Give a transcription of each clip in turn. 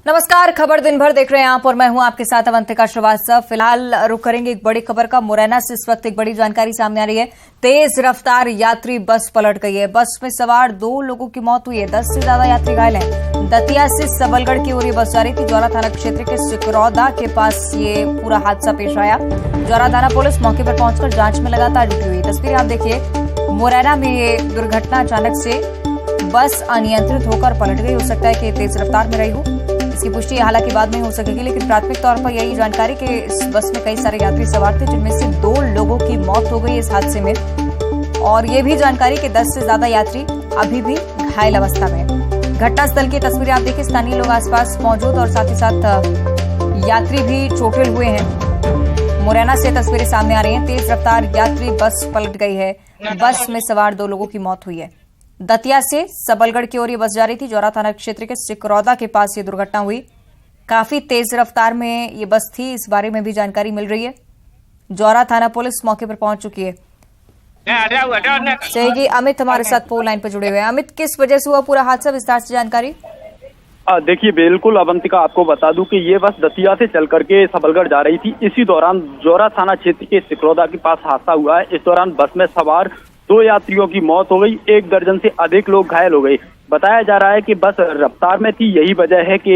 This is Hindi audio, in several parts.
नमस्कार, खबर दिन भर देख रहे हैं आप और मैं हूं आपके साथ अवंतिका श्रीवास्तव। फिलहाल रुक करेंगे एक बड़ी खबर का। मुरैना से इस वक्त एक बड़ी जानकारी सामने आ रही है। तेज रफ्तार यात्री बस पलट गई है। बस में सवार 2 लोगों की मौत हुई है, 10 से ज्यादा यात्री घायल हैं। दतिया से सबलगढ़ की ओर ये बस जा रही थी। जौरा थाना क्षेत्र के सिकरौदा के पास ये पूरा हादसा पेश आया। जौरा थाना पुलिस मौके पर पहुंचकर जांच में लगातार जुटी हुई। तस्वीरें आप देखिए, मुरैना में ये दुर्घटना अचानक से बस अनियंत्रित होकर पलट गई। हो सकता है कि तेज रफ्तार में रही हो, इसकी पुष्टि हालांकि बाद में हो सकेगी, लेकिन प्राथमिक तौर पर यही जानकारी कि इस बस में कई सारे यात्री सवार थे, जिनमें से 2 लोगों की मौत हो गई इस हादसे में। और ये भी जानकारी कि 10 से ज्यादा यात्री अभी भी घायल अवस्था में हैं। घटनास्थल की तस्वीरें आप देखिए, स्थानीय लोग आसपास मौजूद और साथ ही साथ यात्री भी चोटिल हुए हैं। मुरैना से तस्वीरें सामने आ रही हैं। तेज रफ्तार यात्री बस पलट गई है। बस में सवार 2 लोगों की मौत हुई है। दतिया से सबलगढ़ की ओर ये बस जा रही थी। जौरा थाना क्षेत्र के सिकरौदा के पास ये दुर्घटना हुई। काफी तेज रफ्तार में ये बस थी, इस बारे में भी जानकारी मिल रही है। जौरा थाना पुलिस मौके पर पहुंच चुकी है। सही, अमित हमारे साथ फोन लाइन पर जुड़े हुए हैं। अमित, किस वजह से हुआ पूरा हादसा, विस्तार से जानकारी। देखिए, बिल्कुल अवंतिका, आपको बता दूं कि ये बस दतिया से चल करके सबलगढ़ जा रही थी। इसी दौरान जौरा थाना क्षेत्र के सिकरौदा के पास हादसा हुआ है। इस दौरान बस में सवार 2 यात्रियों की मौत हो गई, 1 दर्जन से अधिक लोग घायल हो गए। बताया जा रहा है कि बस रफ्तार में थी, यही वजह है कि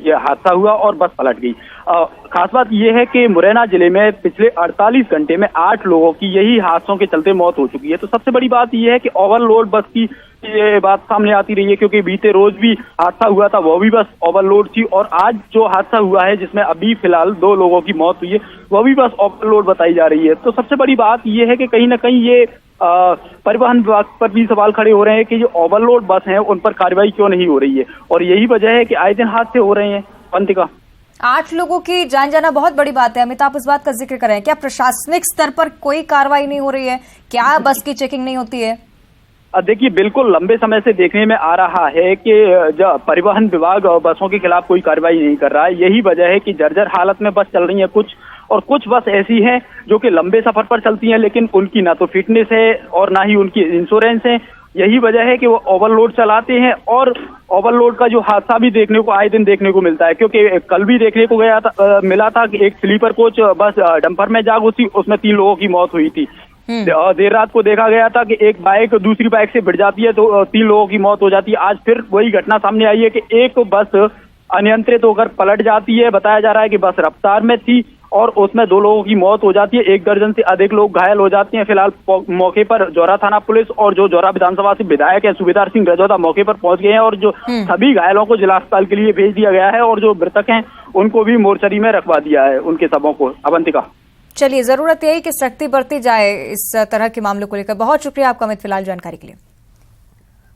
यह हादसा हुआ और बस पलट गई। खास बात यह है कि मुरैना जिले में पिछले 48 घंटे में 8 लोगों की यही हादसों के चलते मौत हो चुकी है। तो सबसे बड़ी बात यह है कि ओवरलोड बस की ये बात सामने आती रही है, क्योंकि बीते रोज भी हादसा हुआ था, वो भी बस ओवरलोड थी। और आज जो हादसा हुआ है, जिसमें अभी फिलहाल 2 लोगों की मौत हुई है, वो भी बस ओवरलोड बताई जा रही है। तो सबसे बड़ी बात यह है कि कहीं ना कहीं ये परिवहन विभाग पर भी सवाल खड़े हो रहे हैं कि जो ओवरलोड बस हैं उन पर कार्रवाई क्यों नहीं हो रही है। और यही वजह है कि आए दिन हादसे हो रहे हैं। अंतिका, 8 लोगों की जान जाना बहुत बड़ी बात है। अमित, आप इस बात का जिक्र करें, क्या प्रशासनिक स्तर पर कोई कार्रवाई नहीं हो रही है? क्या बस की चेकिंग नहीं होती है? देखिए, बिल्कुल लंबे समय से देखने में आ रहा है कि जो परिवहन विभाग बसों के खिलाफ कोई कार्रवाई नहीं कर रहा है। यही वजह है कि जर्जर हालत में बस चल रही है कुछ, और कुछ बस ऐसी हैं जो कि लंबे सफर पर चलती हैं, लेकिन उनकी ना तो फिटनेस है और ना ही उनकी इंश्योरेंस है। यही वजह है कि वो ओवरलोड चलाते हैं, और ओवरलोड का जो हादसा भी देखने को आए दिन देखने को मिलता है। क्योंकि कल भी देखने को मिला था कि एक स्लीपर कोच बस डंपर में जा घुसी, उसमें 3 लोगों की मौत हुई थी। देर रात को देखा गया था कि एक बाइक दूसरी बाइक से भिड़ जाती है तो 3 लोगों की मौत हो जाती है। आज फिर वही घटना सामने आई है कि एक बस अनियंत्रित होकर पलट जाती है। बताया जा रहा है कि बस रफ्तार में थी और उसमें 2 लोगों की मौत हो जाती है, 1 दर्जन से अधिक लोग घायल हो जाते हैं। फिलहाल मौके पर जौरा थाना पुलिस और जो जौरा विधानसभा से विधायक है सूबेदार सिंह रजौदा मौके पर पहुंच गए हैं, और जो सभी घायलों को जिला अस्पताल के लिए भेज दिया गया है, और जो मृतक हैं उनको भी मोर्चरी में रखवा दिया है, उनके शवों को। अवंतिका, चलिए, जरूरत यही कि सख्ती बरती जाए इस तरह के मामलों को लेकर। बहुत शुक्रिया आपका अमित, फिलहाल जानकारी के लिए।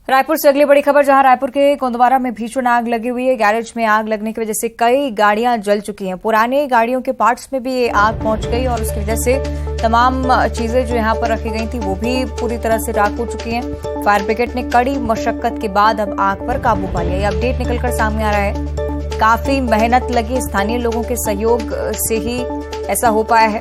रायपुर से अगली बड़ी खबर, जहां रायपुर के गोंदवारा में भीषण आग लगी हुई है। गैरेज में आग लगने की वजह से कई गाड़ियां जल चुकी हैं। पुरानी गाड़ियों के पार्ट्स में भी ये आग पहुंच गई और उसकी वजह से तमाम चीजें जो यहां पर रखी गई थी वो भी पूरी तरह से राख हो चुकी हैं। फायर ब्रिगेड ने कड़ी मशक्कत के बाद अब आग पर काबू पा लिया। ये अपडेट निकलकर सामने आ रहा है। काफी मेहनत लगी, स्थानीय लोगों के सहयोग से ही ऐसा हो पाया है।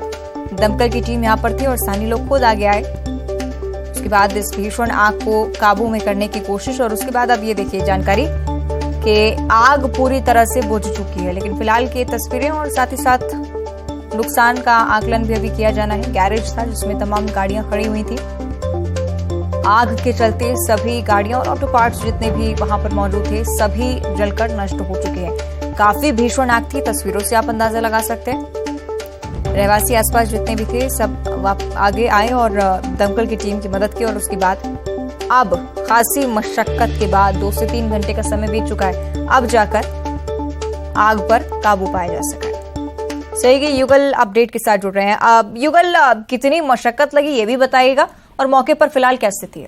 दमकल की टीम यहां पर थी और स्थानीय लोग खुद आगे आए। उसके बाद इस भीषण आग को काबू में करने की कोशिश, और उसके बाद अब ये देखिए जानकारी कि आग पूरी तरह से बुझ चुकी है। लेकिन फिलहाल की तस्वीरें और साथ ही साथ नुकसान का आकलन भी अभी किया जाना है। गैरेज था जिसमें तमाम गाड़ियां खड़ी हुई थी। आग के चलते सभी गाड़ियां और ऑटो पार्ट्स जितने भी वहां पर मौजूद थे सभी जलकर नष्ट हो चुके हैं। काफी भीषण आग थी, तस्वीरों से आप अंदाजा लगा सकते हैं। रहवासी आसपास जितने भी थे सब आगे आए और दमकल की टीम की मदद की, और उसके बाद अब खासी मशक्कत के बाद 2 से 3 घंटे का समय बीत चुका है, अब जाकर आग पर काबू पाया जा सका है। सही कि युगल अपडेट के साथ जुड़ रहे हैं। अब युगल, कितनी मशक्कत लगी ये भी बताइएगा, और मौके पर फिलहाल क्या स्थिति है?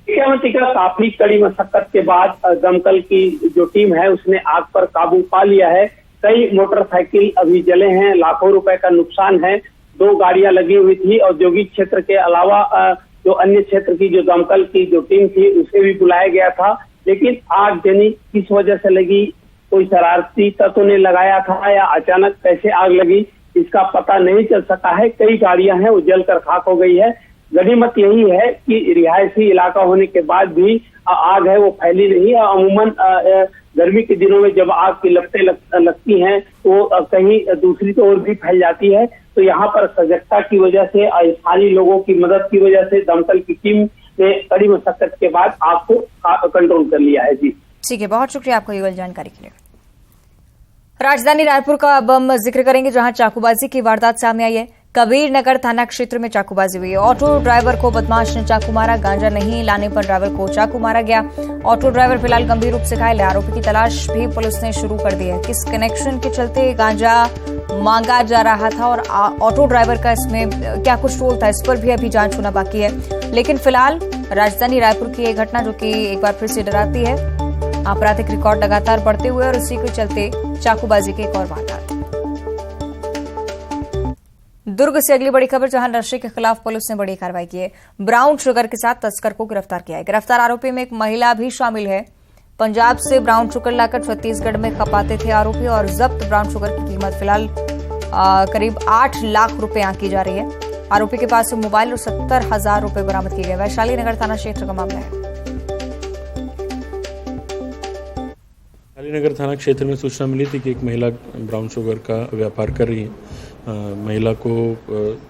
काफी कड़ी मशक्कत के बाद दमकल की जो टीम है उसने आग पर काबू पा लिया है। कई मोटरसाइकिल अभी जले हैं, लाखों रुपए का नुकसान है। 2 गाड़ियां लगी हुई थी। औद्योगिक क्षेत्र के अलावा जो अन्य क्षेत्र की जो दमकल की जो टीम थी उसे भी बुलाया गया था, लेकिन आग जनी किस वजह से लगी, कोई शरारती तत्व ने लगाया था या अचानक कैसे आग लगी, इसका पता नहीं चल सका है। कई गाड़ियां हैं वो जलकर खाक हो गई है। गनीमत यही है कि रिहायशी इलाका होने के बाद भी आग है वो फैली नहीं है। अमूमन गर्मी के दिनों में जब आग की लपटें लगती हैं तो कहीं दूसरी ओर भी फैल जाती है। तो यहाँ पर सजगता की वजह से, स्थानीय लोगों की मदद की वजह से दमकल की टीम ने कड़ी मशक्कत के बाद आग को कंट्रोल कर लिया है। जी ठीक है, बहुत शुक्रिया आपको ये जानकारी के लिए। राजधानी रायपुर का अब हम जिक्र करेंगे, जहां चाकूबाजी की वारदात सामने आई है। कबीर नगर थाना क्षेत्र में चाकूबाजी हुई है। ऑटो ड्राइवर को बदमाश ने चाकू मारा। गांजा नहीं लाने पर ड्राइवर को चाकू मारा गया। ऑटो ड्राइवर फिलहाल गंभीर रूप से घायल है। आरोपी की तलाश भी पुलिस ने शुरू कर दी है। किस कनेक्शन के चलते गांजा मांगा जा रहा था और ऑटो ड्राइवर का इसमें क्या कुछ रोल था, इस पर भी अभी जांच होना बाकी है। लेकिन फिलहाल राजधानी रायपुर की एक घटना जो कि एक बार फिर से डराती है। आपराधिक रिकॉर्ड लगातार बढ़ते हुए और इसी के चलते चाकूबाजी की एक और वारदात। दुर्ग से अगली बड़ी खबर, जहां नशे के खिलाफ पुलिस ने बड़ी कार्रवाई की है। ब्राउन शुगर के साथ तस्कर को गिरफ्तार किया है। गिरफ्तार आरोपी में एक महिला भी शामिल है। पंजाब से ब्राउन शुगर लाकर छत्तीसगढ़ में खपाते थे आरोपी और जब्त ब्राउन शुगर की कीमत फिलहाल करीब 8 लाख रुपए आंकी जा रही है। आरोपी के पास से मोबाइल और 70,000 रुपए बरामद किए गए। वैशाली नगर थाना क्षेत्र का मामला है। वैशाली नगर थाना क्षेत्र में सूचना मिली थी कि एक महिला ब्राउन शुगर का व्यापार कर रही है। महिला को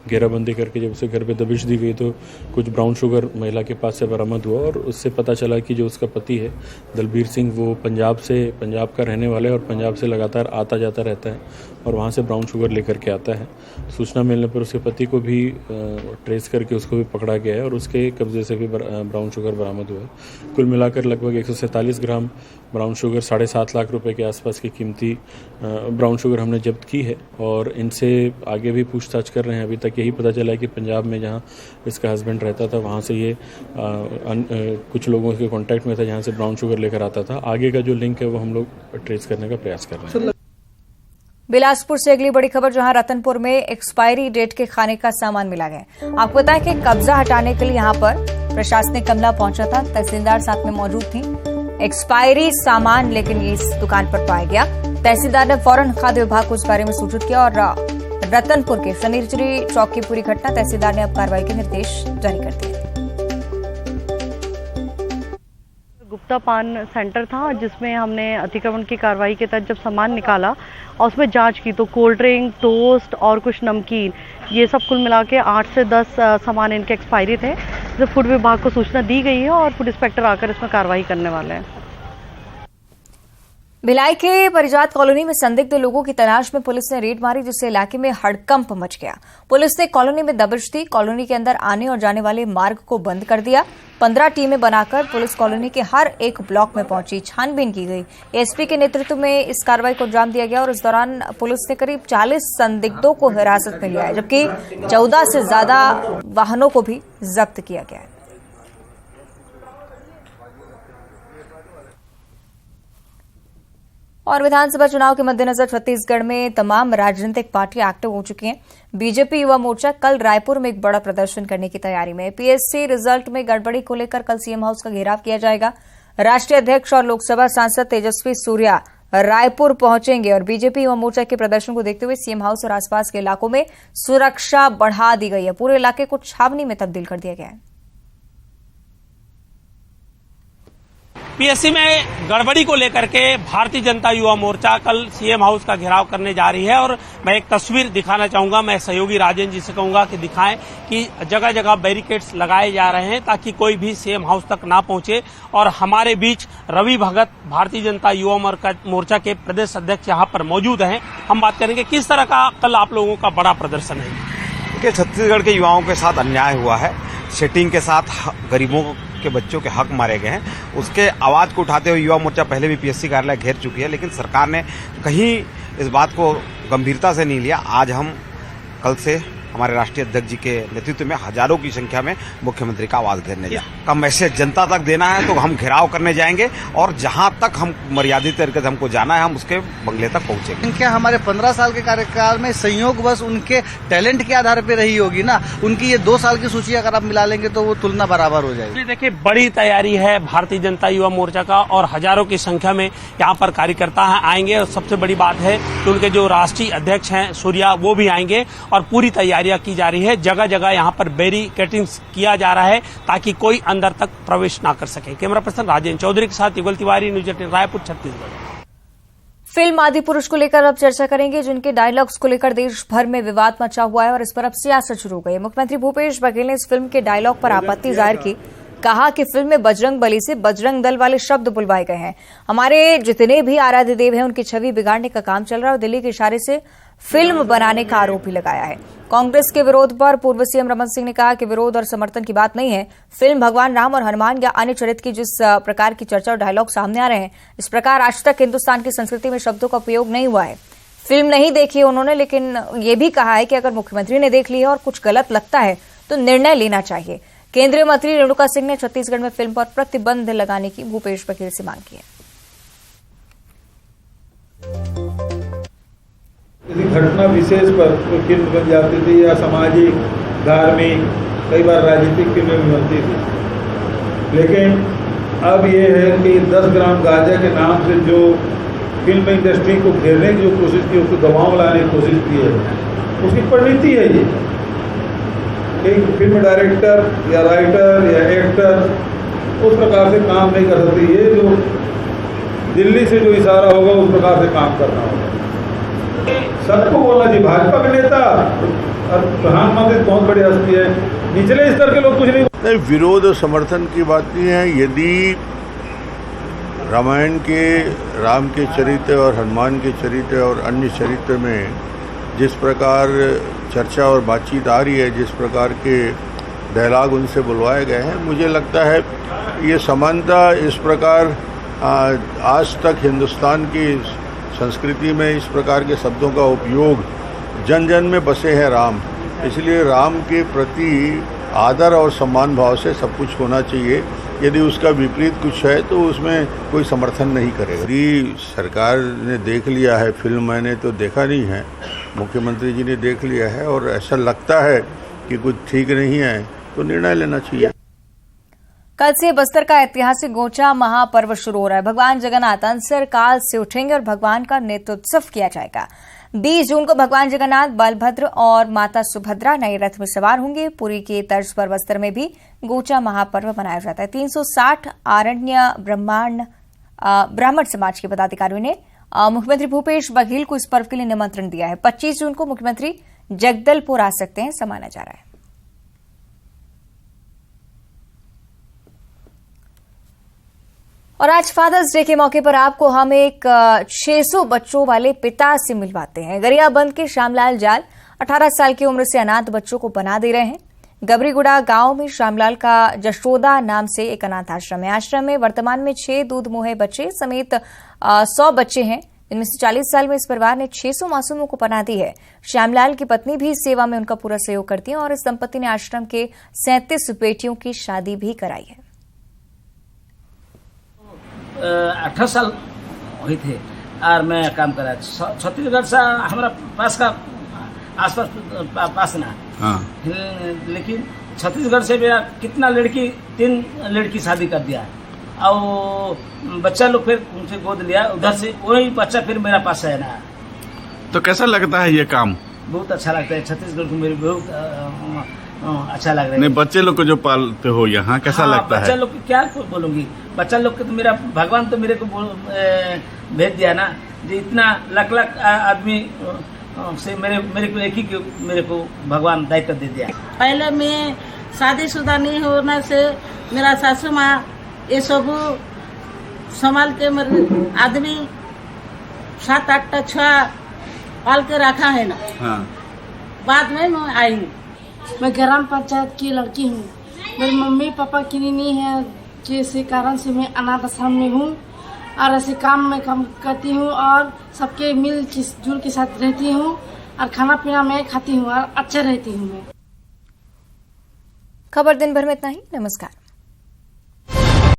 घेराबंदी करके जब उसे घर पे दबिश दी गई तो कुछ ब्राउन शुगर महिला के पास से बरामद हुआ और उससे पता चला कि जो उसका पति है दलबीर सिंह, वो पंजाब का रहने वाला है और पंजाब से लगातार आता जाता रहता है और वहाँ से ब्राउन शुगर लेकर के आता है। सूचना मिलने पर उसके पति को भी ट्रेस करके उसको भी पकड़ा गया है और उसके कब्जे से भी ब्राउन शुगर बरामद हुआ है। कुल मिलाकर लगभग 147 ग्राम ब्राउन शुगर, 7.5 लाख रुपए के आसपास की कीमती ब्राउन शुगर हमने जब्त की है और इनसे आगे भी पूछताछ कर रहे हैं। अभी तक यही पता चला है कि पंजाब में जहां इसका हस्बैंड रहता था वहां से ये कुछ लोगों के कांटेक्ट में था जहां से ब्राउन शुगर लेकर आता था। आगे का जो लिंक है वो हम लोग ट्रेस करने का प्रयास कर रहे हैं। बिलासपुर से अगली बड़ी खबर, जहां रतनपुर में एक्सपायरी डेट के खाने का सामान मिला गया। आपको बताएं कि कब्जा हटाने के लिए यहां पर प्रशासनिक अमला पहुंचा था। तहसीलदार साथ में मौजूद थी। एक्सपायरी सामान लेकिन ये इस दुकान पर पाया गया। तहसीलदार ने फौरन खाद्य विभाग को इस बारे में सूचित किया और रतनपुर के शनिचरी चौक की पूरी घटना तहसीलदार ने अब कार्रवाई के निर्देश जारी कर दिए। गुप्ता पान सेंटर था जिसमें हमने अतिक्रमण की कार्रवाई के तहत जब सामान निकाला और उसमें जांच की तो कोल्ड ड्रिंक, टोस्ट और कुछ नमकीन, ये सब कुल मिला के 8 से 10 सामान इनके एक्सपायरी थे। जब फूड विभाग को सूचना दी गई है और फूड इंस्पेक्टर आकर इसमें कार्रवाई करने वाले हैं। भिलाई के परिजात कॉलोनी में संदिग्ध लोगों की तलाश में पुलिस ने रेड मारी, जिससे इलाके में हड़कंप मच गया। पुलिस ने कॉलोनी में दबिश दी। कॉलोनी के अंदर आने और जाने वाले मार्ग को बंद कर दिया। 15 टीमें बनाकर पुलिस कॉलोनी के हर एक ब्लॉक में पहुंची। छानबीन की गई। एसपी के नेतृत्व में इस कार्रवाई को अंजाम दिया गया और इस दौरान पुलिस ने करीब 40 संदिग्धों को हिरासत में लिया है, जबकि 14 से ज्यादा वाहनों को भी जब्त किया गया है। और विधानसभा चुनाव के मद्देनजर छत्तीसगढ़ में तमाम राजनीतिक पार्टियां एक्टिव हो चुकी हैं। बीजेपी युवा मोर्चा कल रायपुर में एक बड़ा प्रदर्शन करने की तैयारी में। पीएससी रिजल्ट में गड़बड़ी को लेकर कल सीएम हाउस का घेराव किया जाएगा। राष्ट्रीय अध्यक्ष और लोकसभा सांसद तेजस्वी सूर्या रायपुर पहुंचेंगे और बीजेपी युवा मोर्चा के प्रदर्शन को देखते हुए सीएम हाउस और आसपास के इलाकों में सुरक्षा बढ़ा दी गई है। पूरे इलाके को छावनी में तब्दील कर दिया गया है। पीएससी में गड़बड़ी को लेकर के भारतीय जनता युवा मोर्चा कल सीएम हाउस का घेराव करने जा रही है और मैं एक तस्वीर दिखाना चाहूंगा। मैं सहयोगी राजेंद्र जी से कहूंगा कि दिखाएं कि जगह जगह बैरिकेड्स लगाए जा रहे हैं ताकि कोई भी सीएम हाउस तक ना पहुंचे। और हमारे बीच रवि भगत भारतीय जनता युवा मोर्चा के प्रदेश अध्यक्ष यहाँ पर मौजूद हैं। हम बात करेंगे किस तरह का कल आप लोगों का बड़ा प्रदर्शन है। देखिए, छत्तीसगढ़ के युवाओं के साथ अन्याय हुआ है। सेटिंग के साथ गरीबों के बच्चों के हक मारे गए हैं। उसके आवाज को उठाते हुए युवा मोर्चा पहले भी पीएससी कार्यालय घेर चुकी है, लेकिन सरकार ने कहीं इस बात को गंभीरता से नहीं लिया। आज हम कल से हमारे राष्ट्रीय अध्यक्ष जी के नेतृत्व में हजारों की संख्या में मुख्यमंत्री का आवाज घेरने जाए का मैसेज जनता तक देना है, तो हम घेराव करने जाएंगे और जहां तक हम मर्यादित तरीके से हमको जाना है हम उसके बंगले तक पहुंचेंगे। इनके हमारे 15 साल के कार्यकाल में संयोग बस उनके टैलेंट के आधार पर रही होगी ना, उनकी ये 2 साल की सूची अगर आप मिला लेंगे तो वो तुलना बराबर हो जाएगी। देखिए, बड़ी तैयारी है भारतीय जनता युवा मोर्चा का और हजारों की संख्या में यहाँ पर कार्यकर्ता आएंगे और सबसे बड़ी बात है कि उनके जो राष्ट्रीय अध्यक्ष हैं सूर्या वो भी आएंगे और पूरी तैयारी कार्य की जा रही है। जगह जगह यहाँ पर बैरिकेडिंग किया जा रहा है ताकि कोई अंदर तक प्रवेश ना कर सके। कैमरा पर्सन राजेंद्र चौधरी के साथ युगल तिवारी, न्यूज 18 रायपुर, छत्तीसगढ़। फिल्म आदिपुरुष को लेकर अब चर्चा करेंगे, जिनके डायलॉग्स को लेकर देश भर में विवाद मचा हुआ है और इस पर अब सियासत शुरू हो गई है। मुख्यमंत्री भूपेश बघेल ने इस फिल्म के डायलॉग पर आपत्ति जाहिर की। कहा कि फिल्म में बजरंग बली से बजरंग दल वाले शब्द बुलवाए गए हैं। हमारे जितने भी आराध्य देव हैं उनकी छवि बिगाड़ने का काम चल रहा है और दिल्ली के इशारे से फिल्म बनाने का आरोप भी लगाया है। कांग्रेस के विरोध पर पूर्व सीएम रमन सिंह ने कहा कि विरोध और समर्थन की बात नहीं है। फिल्म भगवान राम और हनुमान या अन्य चरित्र की जिस प्रकार की चर्चा और डायलॉग सामने आ रहे हैं, इस प्रकार आज तक हिंदुस्तान की संस्कृति में शब्दों का उपयोग नहीं हुआ है। फिल्म नहीं देखी है उन्होंने, लेकिन ये भी कहा है कि अगर मुख्यमंत्री ने देख ली है और कुछ गलत लगता है तो निर्णय लेना चाहिए। केंद्रीय मंत्री रेणुका सिंह ने छत्तीसगढ़ में फिल्म पर प्रतिबंध लगाने की भूपेश बघेल से मांग की है। किसी घटना विशेष पर कोई फिल्म बन जाती थी या सामाजिक, धार्मिक, कई बार राजनीतिक फिल्में भी बनती थी। लेकिन अब ये है कि 10 ग्राम गांजा के नाम से जो फिल्म इंडस्ट्री को घेरने की जो कोशिश की, उसको दबाव लाने की कोशिश की है, उसकी परिणति है ये। एक फिल्म डायरेक्टर या राइटर या एक्टर उस प्रकार से काम नहीं कर सकती। ये जो दिल्ली से जो इशारा होगा उस प्रकार से काम करना होगा। सबको बोलना चाहिए। भाजपा के नेता और प्रधानमंत्री बहुत बड़ी हस्ती है, निचले स्तर के लोग कुछ नहीं। विरोध और समर्थन की बात नहीं है। यदि रामायण के राम के चरित्र और हनुमान के चरित्र और अन्य चरित्र में जिस प्रकार चर्चा और बातचीत आ रही है, जिस प्रकार के डायलॉग उनसे बुलवाए गए हैं, मुझे लगता है ये समानता इस प्रकार आज तक हिंदुस्तान की संस्कृति में इस प्रकार के शब्दों का उपयोग जन जन में बसे हैं राम। इसलिए राम के प्रति आदर और सम्मान भाव से सब कुछ होना चाहिए। यदि उसका विपरीत कुछ है तो उसमें कोई समर्थन नहीं करेगा। यदि सरकार ने देख लिया है फिल्म, मैंने तो देखा नहीं है, मुख्यमंत्री जी ने देख लिया है और ऐसा लगता है कि कुछ ठीक नहीं है तो निर्णय लेना चाहिए। कल से बस्तर का ऐतिहासिक गोचा महापर्व शुरू हो रहा है। भगवान जगन्नाथ अंसर काल से उठेंगे और भगवान का नेत्रोत्सव किया जाएगा। 20 जून को भगवान जगन्नाथ, बलभद्र और माता सुभद्रा नए रथ में सवार होंगे। पुरी की तर्ज पर बस्तर में भी गोचा महापर्व मनाया जाता है। 360 आरण्य ब्राह्मण समाज के पदाधिकारियों ने मुख्यमंत्री भूपेश बघेल को इस पर्व के लिए निमंत्रण दिया है। 25 जून को मुख्यमंत्री जगदलपुर आ सकते हैं, ऐसा माना जा रहा है। और आज फादर्स डे के मौके पर आपको हम एक 600 बच्चों वाले पिता से मिलवाते हैं। गरियाबंद के श्यामलाल जाल 18 साल की उम्र से अनाथ बच्चों को बना दे रहे हैं। गबरीगुड़ा गांव में श्यामलाल का जशोदा नाम से एक अनाथ आश्रम है। आश्रम में वर्तमान में 6 दूध मुहे बच्चे समेत 100 बच्चे हैं। इनमें से 40 साल में इस परिवार ने 600 मासूमों को पनाह दी है। श्यामलाल की पत्नी भी इस सेवा में उनका पूरा सहयोग करती है और इस दंपति ने आश्रम के 37 बेटियों की शादी भी कराई है। 18 साल हुई थे और मैं काम करा छत्तीसगढ़ से हमारा पास का आसपास पास ना। हाँ। लेकिन छत्तीसगढ़ से मेरा कितना लड़की 3 लड़की शादी कर दिया और बच्चा लोग फिर उनसे गोद लिया, उधर से वही बच्चा फिर मेरा पास है ना। तो कैसा लगता है ये काम? बहुत अच्छा लगता है। छत्तीसगढ़ को मेरे बहुत अच्छा लग रहा है। नहीं, बच्चे लोग को जो पालते हो यहाँ कैसा लगता है? बच्चा लोग क्या बोलूंगी, बच्चा लोग को तो मेरा भगवान तो मेरे को भेज दिया ना। जो इतना लाख लाख आदमी से मेरे को एक ही मेरे को भगवान दायित्व दे दिया। पहले मैं शादीशुदा नहीं होने से मेरा सासू माँ ये सब संभाल के मेरे आदमी 7-8 छुआ पाल के रखा है ना। हाँ। बाद में मैं आई हूँ। मैं ग्राम पंचायत की लड़की हूँ। मेरी मम्मी पापा की नहीं है, जिस कारण से मैं अनाथ आश्रम में हूँ और ऐसे काम में काम करती हूँ और सबके मिलजुल के साथ रहती हूँ और खाना पीना मैं खाती हूँ और अच्छा रहती हूँ मैं। खबर दिन भर में इतना ही। नमस्कार।